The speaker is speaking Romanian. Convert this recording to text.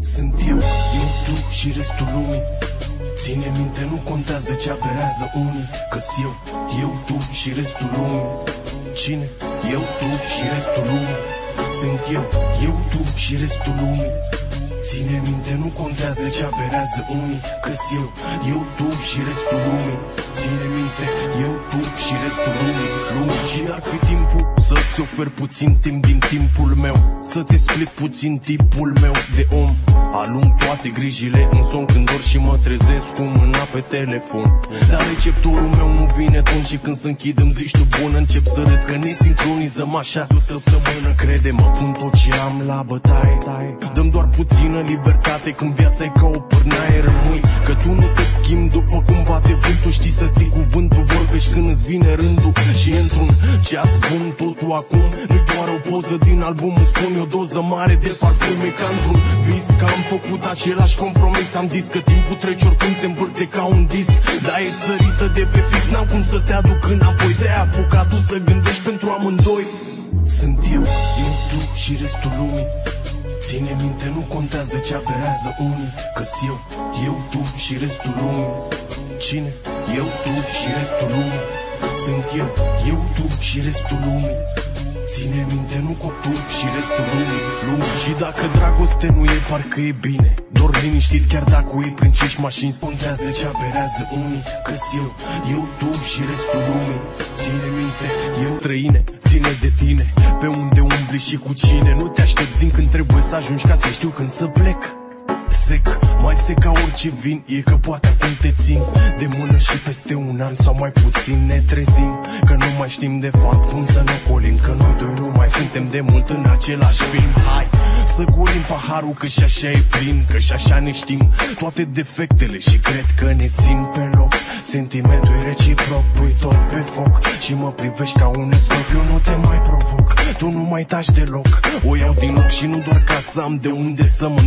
Sunt eu, tu și restul lumii. Ține minte, nu contează ce aberează unii, că-s eu, tu și restul lumii. Cine? Eu, tu și restul lumii. Sunt eu, tu și restul lumii. Ține minte, nu contează ce aberează unii, că-s eu, tu și restul lumii. Ține minte, eu, tu și restul lumii. Și ar fi timpul să-ți ofer puțin timp din timpul meu, să-ți explic puțin tipul meu de om. Alung toate grijile în somn când dor și mă trezesc cu mâna pe telefon. Dar receptorul meu nu vine atunci și când se închid îmi zici tu bună. Încep să râd că ne sincronizăm așa de o săptămână. Crede-mă, pun tot ce am la bătaie. Dăm doar puțină libertate când viața e ca o pârnaie. Rămâi că tu nu te schimbi după cum bate vântul. Știi să zic cuvântul, vorbești când îți vine rândul. Și într-un ceas bun totul acum nu-i doar o poză din album. Îmi spun o doză mare de parfume ca într-un vis. Că am făcut același compromis. Am zis că timpul trece oricum se învârte ca un disc. Dar e sărită de pe fix, n-am cum să te aduc înapoi. De-aia apucat tu să gândești pentru amândoi. Sunt eu, tu și restul lumii. Ține minte, nu contează ce aberează unii, că-s eu, tu și restul lumii. Cine? Eu, tu și restul lumii. Sunt eu, tu și restul lumii. Ține minte, nu cu tu și restul lumii. Și dacă dragoste nu e, parcă e bine. Dor liniștit chiar dacă iei prin 5 mașini. Contează ce aberează unii, că-s eu, tu și restul lumii. Ține minte, eu trăine, ține de tine. Pe unde umbli și cu cine. Nu te aștept, zi când trebuie să ajungi ca să știu când să plec. Sec, mai sec ca orice vin. E că poate acum te țin de mână și peste un an sau mai puțin ne trezim că nu mai știm de fapt cum să ne ocolim, că noi doi nu mai suntem de mult în același film. Hai să golim paharul că și așa e plin, că și așa ne știm toate defectele și cred că ne țin pe loc. Sentimentul e reciproc, pui tot pe foc și mă privești ca un escroc. Eu nu te mai provoc, tu nu mai taci deloc. O iau din loc și nu doar ca să am de unde să mă